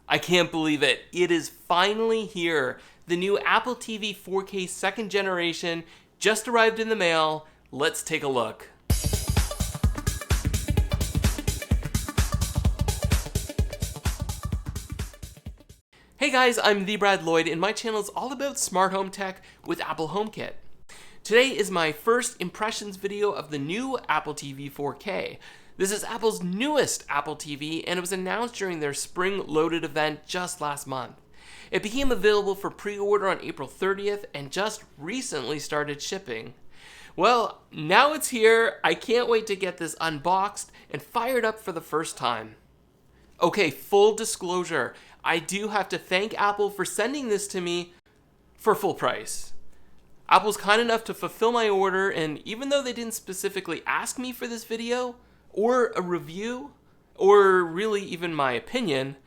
I can't believe it. It is finally here. The new Apple TV 4K second generation just arrived in the mail. Let's take a look. Hey guys, I'm the Brad Lloyd, and my channel is all about smart home tech with Apple Homekit. Today is my first impressions video of the new Apple TV 4K. This is Apple's newest Apple TV, and it was announced during their Spring Loaded event just last month. It became available for pre-order on April 30th and just recently started shipping. Well, now it's here. I can't wait to get this unboxed and fired up for the first time. Okay, full disclosure, I do have to thank Apple for sending this to me for full price. Apple's kind enough to fulfill my order, and even though they didn't specifically ask me for this video, or a review, or really even my opinion,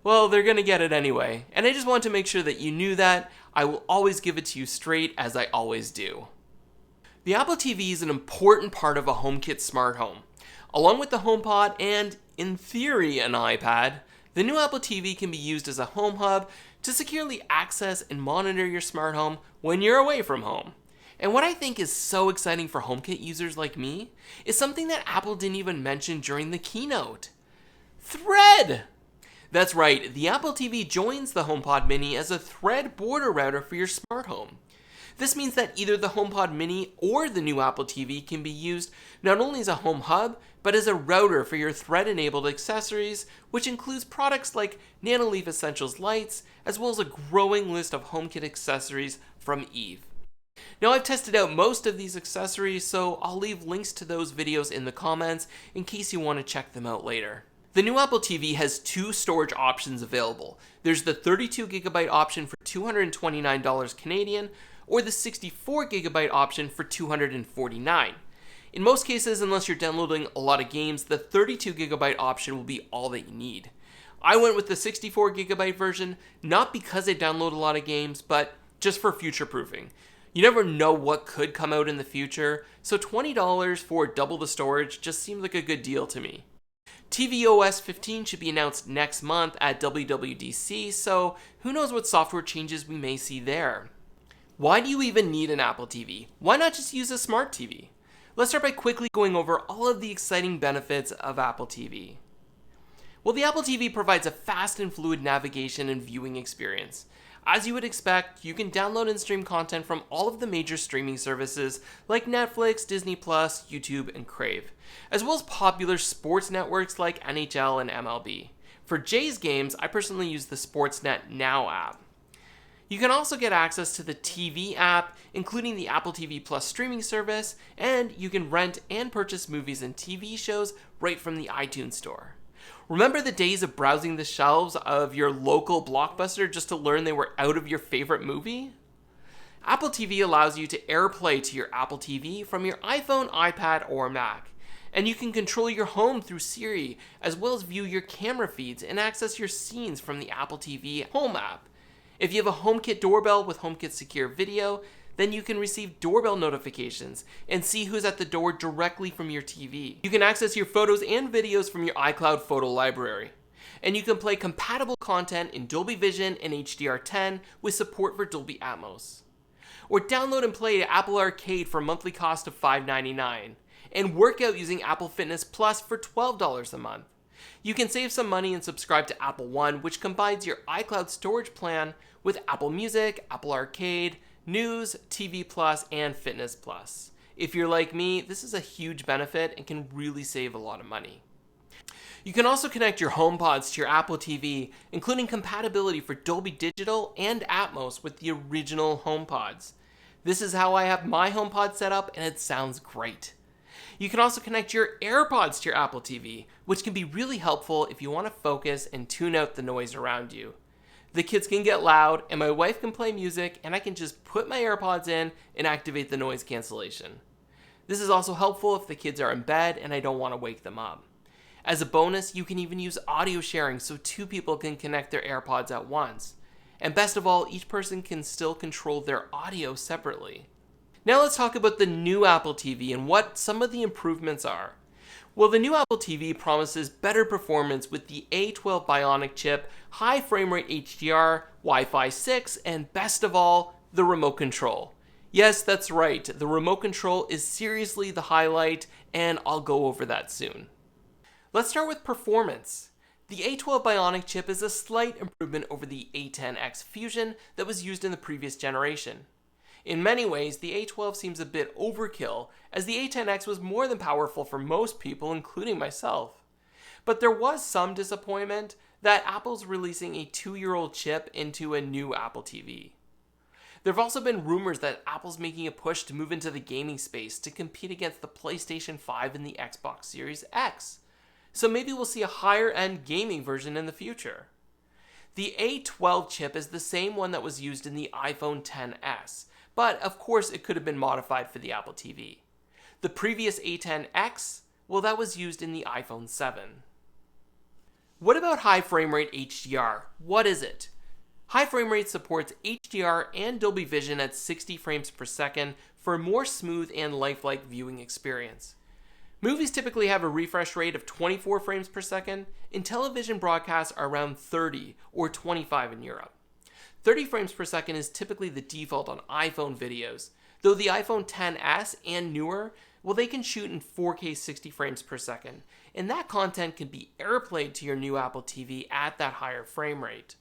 well, they're gonna get it anyway. And I just want to make sure that you knew that. I will always give it to you straight, as I always do. The Apple TV is an important part of a HomeKit smart home. Along with the HomePod and, in theory, an iPad, the new Apple TV can be used as a home hub to securely access and monitor your smart home when you're away from home. And what I think is so exciting for HomeKit users like me is something that Apple didn't even mention during the keynote. Thread! That's right, the Apple TV joins the HomePod Mini as a Thread border router for your smart home. This means that either the HomePod Mini or the new Apple TV can be used not only as a home hub, but as a router for your Thread-enabled accessories, which includes products like Nanoleaf Essentials lights, as well as a growing list of HomeKit accessories from Eve. Now, I've tested out most of these accessories, so I'll leave links to those videos in the comments in case you want to check them out later. The new Apple TV has two storage options available. There's the 32GB option for $229 Canadian, or the 64GB option for $249. In most cases, unless you're downloading a lot of games, the 32GB option will be all that you need. I went with the 64GB version, not because I download a lot of games, but just for future proofing. You never know what could come out in the future, so $20 for double the storage just seemed like a good deal to me. TVOS 15 should be announced next month at WWDC, so who knows what software changes we may see there. Why do you even need an Apple TV? Why not just use a smart TV? Let's start by quickly going over all of the exciting benefits of Apple TV. Well, the Apple TV provides a fast and fluid navigation and viewing experience. As you would expect, you can download and stream content from all of the major streaming services like Netflix, Disney+, YouTube, and Crave, as well as popular sports networks like NHL and MLB. For Jays games, I personally use the Sportsnet Now app. You can also get access to the TV app, including the Apple TV Plus streaming service, and you can rent and purchase movies and TV shows right from the iTunes Store. Remember the days of browsing the shelves of your local Blockbuster just to learn they were out of your favorite movie? Apple TV allows you to AirPlay to your Apple TV from your iPhone, iPad, or Mac. And you can control your home through Siri, as well as view your camera feeds and access your scenes from the Apple TV Home app. If you have a HomeKit doorbell with HomeKit Secure Video, then you can receive doorbell notifications and see who's at the door directly from your TV. You can access your photos and videos from your iCloud photo library. And you can play compatible content in Dolby Vision and HDR10 with support for Dolby Atmos. Or download and play Apple Arcade for a monthly cost of $5.99. And work out using Apple Fitness Plus for $12 a month. You can save some money and subscribe to Apple One, which combines your iCloud storage plan with Apple Music, Apple Arcade, News, TV Plus, and Fitness Plus. If you're like me, this is a huge benefit and can really save a lot of money. You can also connect your HomePods to your Apple TV, including compatibility for Dolby Digital and Atmos with the original HomePods. This is how I have my HomePod set up, and it sounds great. You can also connect your AirPods to your Apple TV, which can be really helpful if you want to focus and tune out the noise around you. The kids can get loud, and my wife can play music, and I can just put my AirPods in and activate the noise cancellation. This is also helpful if the kids are in bed and I don't want to wake them up. As a bonus, you can even use audio sharing so two people can connect their AirPods at once. And best of all, each person can still control their audio separately. Now let's talk about the new Apple TV and what some of the improvements are. Well, the new Apple TV promises better performance with the A12 Bionic chip, high frame rate HDR, Wi-Fi 6, and best of all, the remote control. Yes, that's right, the remote control is seriously the highlight, and I'll go over that soon. Let's start with performance. The A12 Bionic chip is a slight improvement over the A10X Fusion that was used in the previous generation. In many ways, the A12 seems a bit overkill, as the A10X was more than powerful for most people, including myself. But there was some disappointment that Apple's releasing a 2-year-old chip into a new Apple TV. There have also been rumors that Apple's making a push to move into the gaming space to compete against the PlayStation 5 and the Xbox Series X. So maybe we'll see a higher-end gaming version in the future. The A12 chip is the same one that was used in the iPhone XS, but of course it could have been modified for the Apple TV. The previous A10X, well, that was used in the iPhone 7. What about high frame rate HDR? What is it? High frame rate supports HDR and Dolby Vision at 60 frames per second for a more smooth and lifelike viewing experience. Movies typically have a refresh rate of 24 frames per second, and television broadcasts are around 30 or 25 in Europe. 30 frames per second is typically the default on iPhone videos, though the iPhone XS and newer, well, they can shoot in 4K 60 frames per second, and that content can be airplayed to your new Apple TV at that higher frame rate.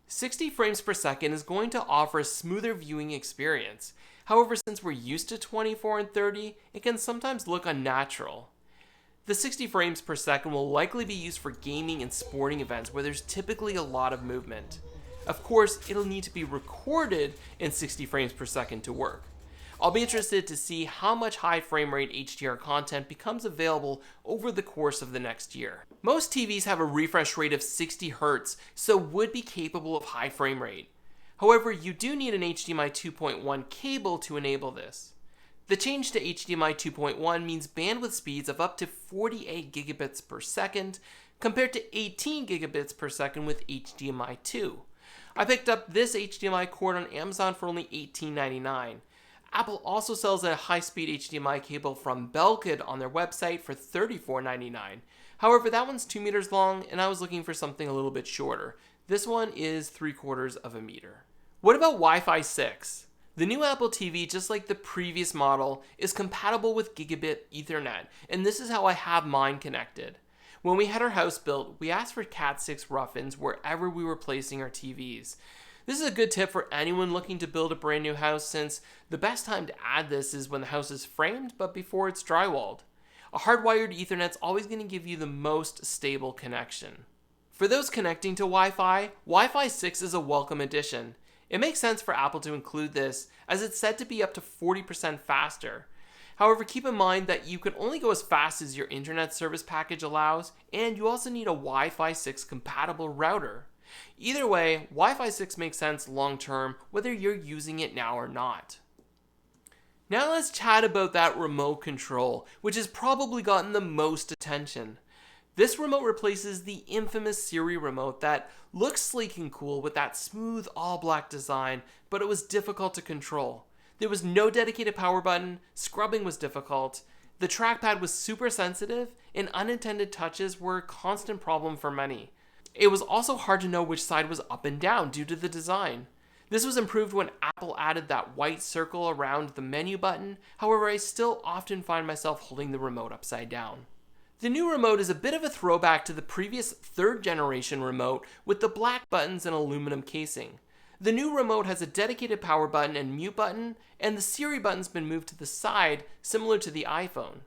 60 frames per second is going to offer a smoother viewing experience. However, since we're used to 24 and 30, it can sometimes look unnatural. The 60 frames per second will likely be used for gaming and sporting events where there's typically a lot of movement. Of course, it'll need to be recorded in 60 frames per second to work. I'll be interested to see how much high frame rate HDR content becomes available over the course of the next year. Most TVs have a refresh rate of 60 Hz, so would be capable of high frame rate. However, you do need an HDMI 2.1 cable to enable this. The change to HDMI 2.1 means bandwidth speeds of up to 48 gigabits per second, compared to 18 gigabits per second with HDMI 2. I picked up this HDMI cord on Amazon for only $18.99. Apple also sells a high-speed HDMI cable from Belkid on their website for $34.99. However, that one's 2 meters long, and I was looking for something a little bit shorter. This one is 3/4 of a meter. What about Wi-Fi 6? The new Apple TV, just like the previous model, is compatible with Gigabit Ethernet, and this is how I have mine connected. When we had our house built, we asked for Cat 6 rough-ins wherever we were placing our TVs. This is a good tip for anyone looking to build a brand new house, since the best time to add this is when the house is framed but before it's drywalled. A hardwired Ethernet's always going to give you the most stable connection. For those connecting to Wi-Fi, Wi-Fi 6 is a welcome addition. It makes sense for Apple to include this, as it's said to be up to 40% faster. However, keep in mind that you can only go as fast as your internet service package allows, and you also need a Wi-Fi 6 compatible router. Either way, Wi-Fi 6 makes sense long term, whether you're using it now or not. Now let's chat about that remote control, which has probably gotten the most attention. This remote replaces the infamous Siri remote that looks sleek and cool with that smooth all-black design, but it was difficult to control. There was no dedicated power button, scrubbing was difficult, the trackpad was super sensitive, and unintended touches were a constant problem for many. It was also hard to know which side was up and down due to the design. This was improved when Apple added that white circle around the menu button, however I still often find myself holding the remote upside down. The new remote is a bit of a throwback to the previous 3rd generation remote with the black buttons and aluminum casing. The new remote has a dedicated power button and mute button, and the Siri button's been moved to the side, similar to the iPhone.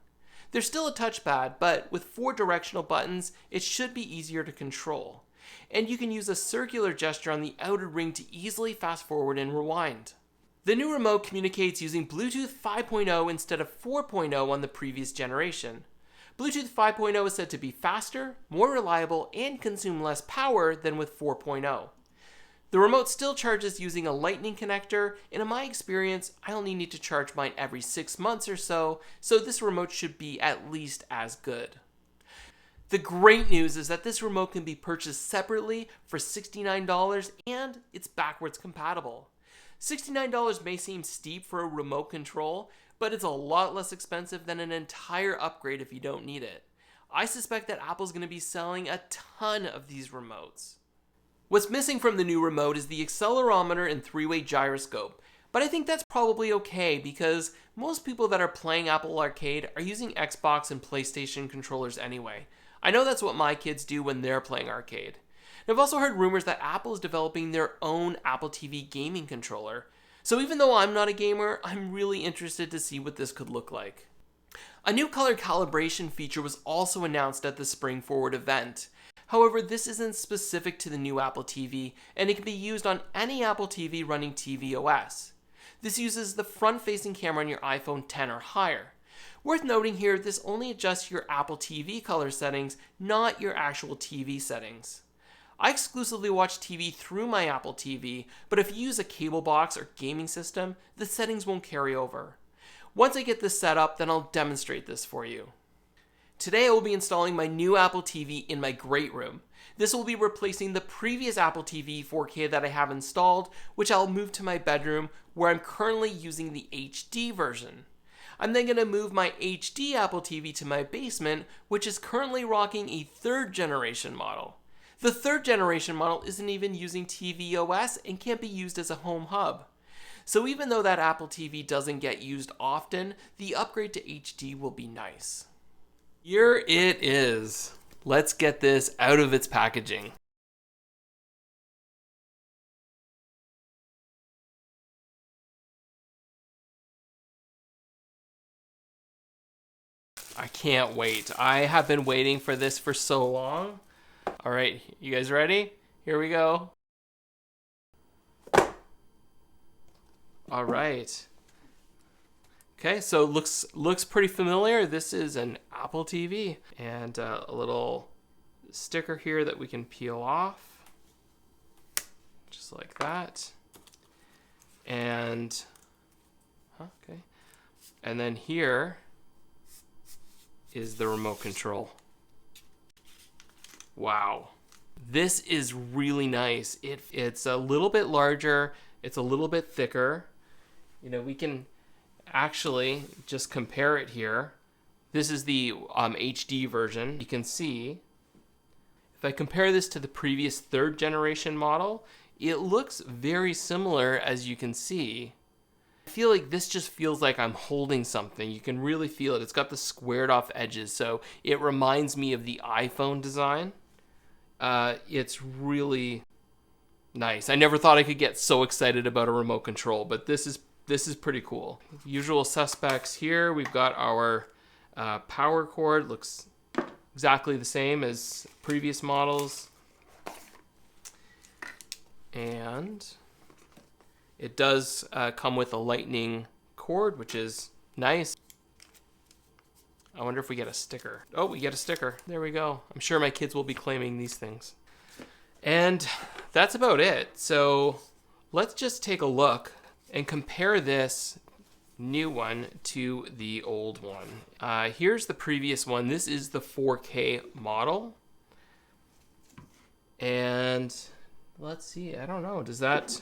There's still a touchpad, but with 4 directional buttons, it should be easier to control. And you can use a circular gesture on the outer ring to easily fast forward and rewind. The new remote communicates using Bluetooth 5.0 instead of 4.0 on the previous generation. Bluetooth 5.0 is said to be faster, more reliable, and consume less power than with 4.0. The remote still charges using a lightning connector, and in my experience, I only need to charge mine every 6 months or so this remote should be at least as good. The great news is that this remote can be purchased separately for $69 and it's backwards compatible. $69 may seem steep for a remote control, but it's a lot less expensive than an entire upgrade if you don't need it. I suspect that Apple's going to be selling a ton of these remotes. What's missing from the new remote is the accelerometer and three-way gyroscope, but I think that's probably okay because most people that are playing Apple Arcade are using Xbox and PlayStation controllers anyway. I know that's what my kids do when they're playing arcade. And I've also heard rumors that Apple is developing their own Apple TV gaming controller. So even though I'm not a gamer, I'm really interested to see what this could look like. A new color calibration feature was also announced at the Spring Forward event. However, this isn't specific to the new Apple TV, and it can be used on any Apple TV running TVOS. This uses the front-facing camera on your iPhone 10 or higher. Worth noting here, this only adjusts your Apple TV color settings, not your actual TV settings. I exclusively watch TV through my Apple TV, but if you use a cable box or gaming system, the settings won't carry over. Once I get this set up, then I'll demonstrate this for you. Today I will be installing my new Apple TV in my great room. This will be replacing the previous Apple TV 4K that I have installed, which I'll move to my bedroom where I'm currently using the HD version. I'm then going to move my HD Apple TV to my basement, which is currently rocking a 3rd generation model. The 3rd generation model isn't even using TVOS and can't be used as a home hub. So even though that Apple TV doesn't get used often, the upgrade to HD will be nice. Here it is. Let's get this out of its packaging. I can't wait. I have been waiting for this for so long. All right, you guys ready? Here we go. All right. Okay, so looks pretty familiar. This is an Apple TV and a little sticker here that we can peel off, just like that. And okay, and then here is the remote control. Wow, this is really nice. It's a little bit larger. It's a little bit thicker. You know, we can actually just compare it here. This is the HD version. You can see, if I compare this to the previous 3rd generation model, it looks very similar, as you can see. I feel like this just feels like I'm holding something. You can really feel it. It's got the squared off edges, so it reminds me of the iPhone design. It's really nice. I never thought I could get so excited about a remote control, but this is pretty cool. Usual suspects here. We've got our power cord. Looks exactly the same as previous models. And it does come with a lightning cord, which is nice. I wonder if we get a sticker. Oh, we get a sticker. There we go. I'm sure my kids will be claiming these things. And that's about it. So let's just take a look and compare this new one to the old one. Here's the previous one. This is the 4K model. And let's see, I don't know, does that...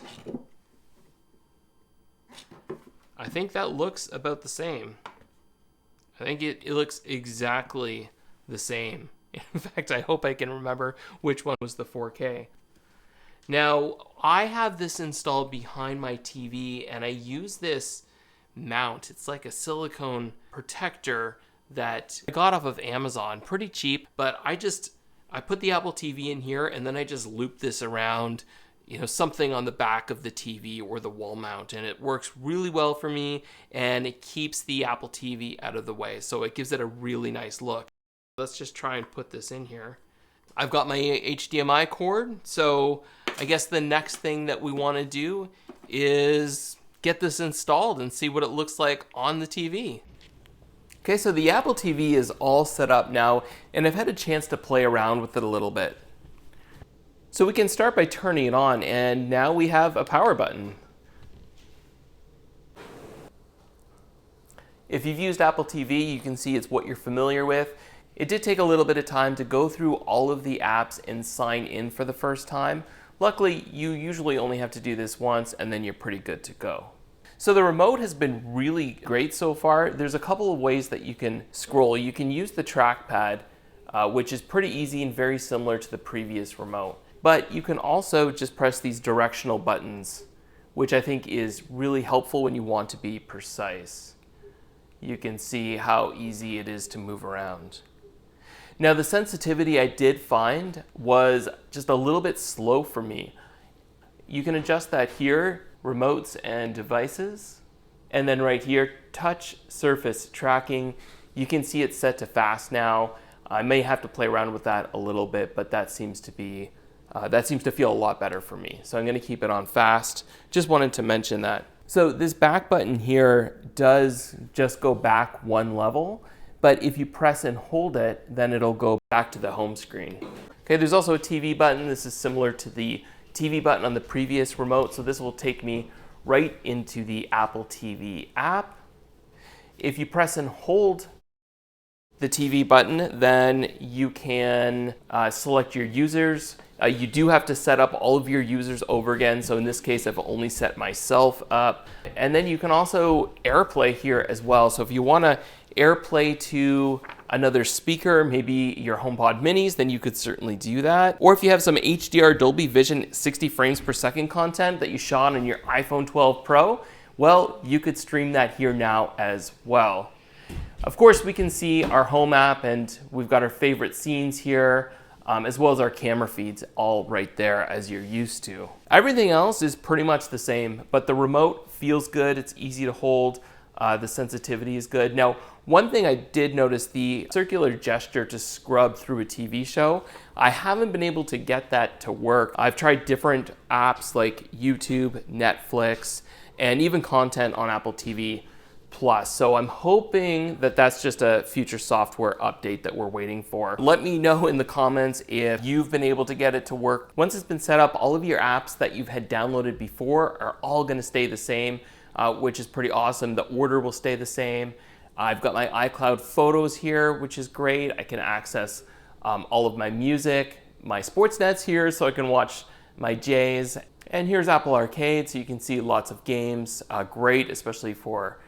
I think that looks about the same. I think it looks exactly the same. In fact, I hope I can remember which one was the 4K. Now, I have this installed behind my TV, and I use this mount. It's like a silicone protector that I got off of Amazon, pretty cheap, but I put the Apple TV in here, and then I just loop this around, you know, something on the back of the TV or the wall mount, and it works really well for me, and it keeps the Apple TV out of the way, so it gives it a really nice look. Let's just try and put this in here. I've got my HDMI cord, so I guess the next thing that we want to do is get this installed and see what it looks like on the TV. Okay, so the Apple TV is all set up now, and I've had a chance to play around with it a little bit. So we can start by turning it on, and now we have a power button. If you've used Apple TV, you can see it's what you're familiar with. It did take a little bit of time to go through all of the apps and sign in for the first time. Luckily, you usually only have to do this once, and then you're pretty good to go. So the remote has been really great so far. There's a couple of ways that you can scroll. You can use the trackpad which is pretty easy and very similar to the previous remote. But you can also just press these directional buttons, which I think is really helpful when you want to be precise. You can see how easy it is to move around. Now, the sensitivity I did find was just a little bit slow for me. You can adjust that here, remotes and devices, and then right here, touch surface tracking. You can see it's set to fast now. I may have to play around with that a little bit, but that seems to feel a lot better for me. So I'm going to keep it on fast. Just wanted to mention that. So this back button here does just go back one level, but if you press and hold it, then it'll go back to the home screen. Okay, there's also a TV button. This is similar to the TV button on the previous remote, so this will take me right into the Apple TV app. If you press and hold the TV button, then you can select your users. You do have to set up all of your users over again. So in this case, I've only set myself up. And then you can also AirPlay here as well. So if you want to AirPlay to another speaker, maybe your HomePod minis, then you could certainly do that. Or if you have some HDR Dolby Vision 60 frames per second content that you shot on your iPhone 12 Pro, well, you could stream that here now as well. Of course, we can see our home app, and we've got our favorite scenes here, as well as our camera feeds all right there as you're used to. Everything else is pretty much the same, but the remote feels good. It's easy to hold. The sensitivity is good. Now, one thing I did notice, the circular gesture to scrub through a TV show, I haven't been able to get that to work. I've tried different apps like YouTube, Netflix, and even content on Apple TV Plus. So I'm hoping that that's just a future software update that we're waiting for. Let me know in the comments if you've been able to get it to work. Once it's been set up, all of your apps that you've had downloaded before are all going to stay the same, which is pretty awesome. The order will stay the same. I've got my iCloud photos here, which is great. I can access all of my music, my sports nets here, so I can watch my Jays. And here's Apple Arcade, so you can see lots of games. Great, especially for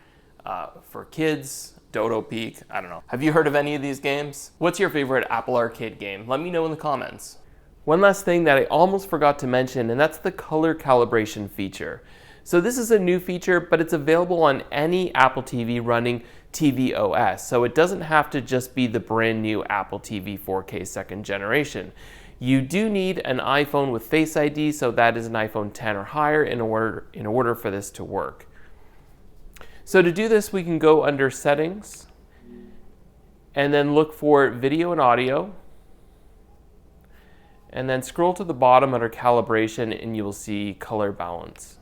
kids. Dodo Peak, I don't know. Have you heard of any of these games? What's your favorite Apple Arcade game? Let me know in the comments. One last thing that I almost forgot to mention, and that's the color calibration feature. So this is a new feature, but it's available on any Apple TV running TVOS. So it doesn't have to just be the brand new Apple TV 4K second generation. You do need an iPhone with Face ID, so that is an iPhone 10 or higher in order for this to work. So to do this, we can go under Settings and then look for Video and Audio, and then scroll to the bottom under Calibration and you will see Color Balance.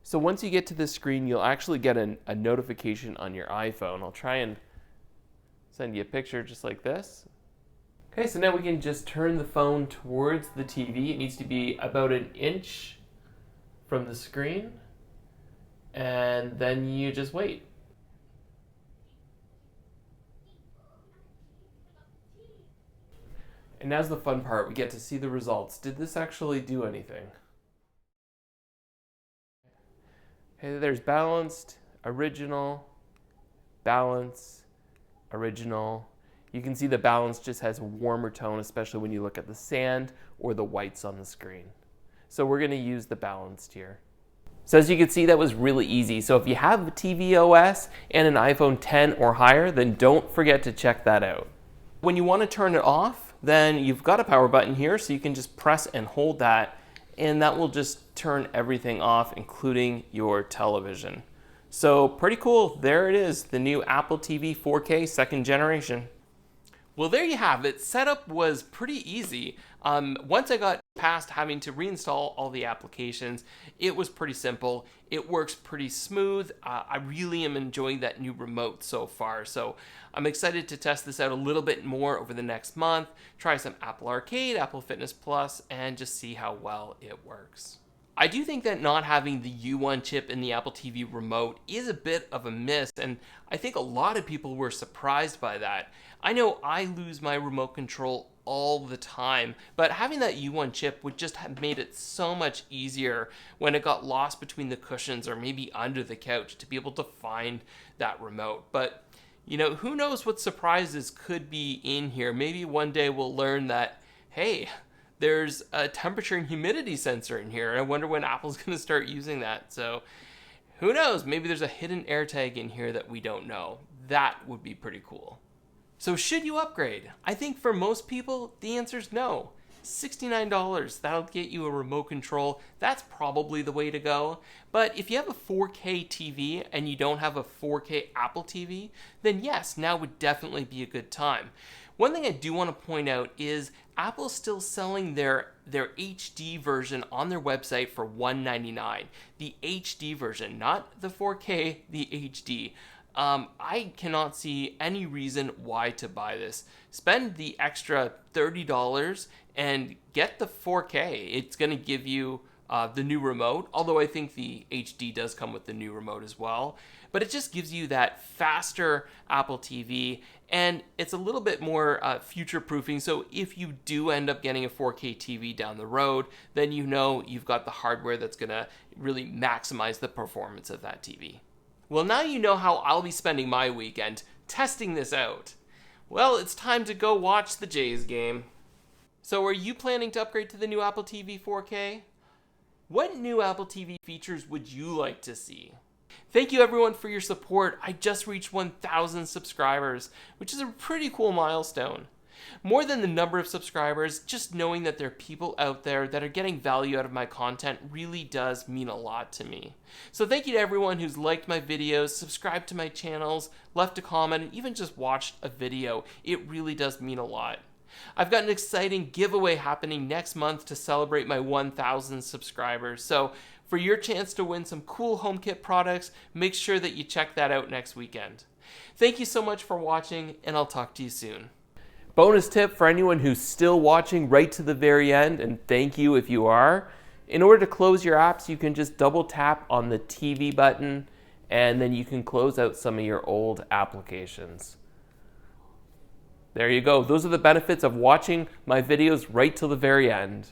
So once you get to this screen, you'll actually get a notification on your iPhone. I'll try and send you a picture just like this. Okay, so now we can just turn the phone towards the TV. It needs to be about an inch from the screen. And then you just wait. And now's the fun part. We get to see the results. Did this actually do anything? Okay, there's balanced, original, balance, original. You can see the balance just has a warmer tone, especially when you look at the sand or the whites on the screen. So we're going to use the balanced here. So as you can see, that was really easy. So if you have the TVOS and an iPhone 10 or higher, then don't forget to check that out. When you want to turn it off, then you've got a power button here, so you can just press and hold that, and that will just turn everything off, including your television. So pretty cool. There it is, the new Apple TV 4K second generation. Well, there you have it. Setup was pretty easy. Once I got past having to reinstall all the applications, it was pretty simple. It works pretty smooth. I really am enjoying that new remote so far. So I'm excited to test this out a little bit more over the next month, try some Apple Arcade, Apple Fitness Plus, and just see how well it works. I do think that not having the U1 chip in the Apple TV remote is a bit of a miss, and I think a lot of people were surprised by that. I know I lose my remote control all the time, but having that U1 chip would just have made it so much easier when it got lost between the cushions or maybe under the couch to be able to find that remote. But You know, who knows what surprises could be in here. Maybe one day we'll learn that, hey, there's a temperature and humidity sensor in here. I wonder when Apple's going to start using that. So who knows? Maybe there's a hidden AirTag in here that we don't know. That would be pretty cool. So should you upgrade? I think for most people, the answer is no. $69, that'll get you a remote control. That's probably the way to go. But if you have a 4K TV and you don't have a 4K Apple TV, then yes, now would definitely be a good time. One thing I do want to point out is Apple's still selling their HD version on their website for $199. The HD version, not the 4K, the HD. I cannot see any reason why to buy this. Spend the extra $30 and get the 4K. It's going to give you the new remote, although I think the HD does come with the new remote as well. But it just gives you that faster Apple TV, and it's a little bit more future-proofing. So if you do end up getting a 4K TV down the road, then you know you've got the hardware that's going to really maximize the performance of that TV. Well, now you know how I'll be spending my weekend testing this out. Well, it's time to go watch the Jays game. So are you planning to upgrade to the new Apple TV 4K? What new Apple TV features would you like to see? Thank you everyone for your support. I just reached 1,000 subscribers, which is a pretty cool milestone. More than the number of subscribers, just knowing that there are people out there that are getting value out of my content really does mean a lot to me. So thank you to everyone who's liked my videos, subscribed to my channels, left a comment, and even just watched a video. It really does mean a lot. I've got an exciting giveaway happening next month to celebrate my 1,000 subscribers. So for your chance to win some cool HomeKit products, make sure that you check that out next weekend. Thank you so much for watching, and I'll talk to you soon. Bonus tip for anyone who's still watching right to the very end, and thank you if you are. In order to close your apps, you can just double tap on the TV button, and then you can close out some of your old applications. There you go. Those are the benefits of watching my videos right till the very end.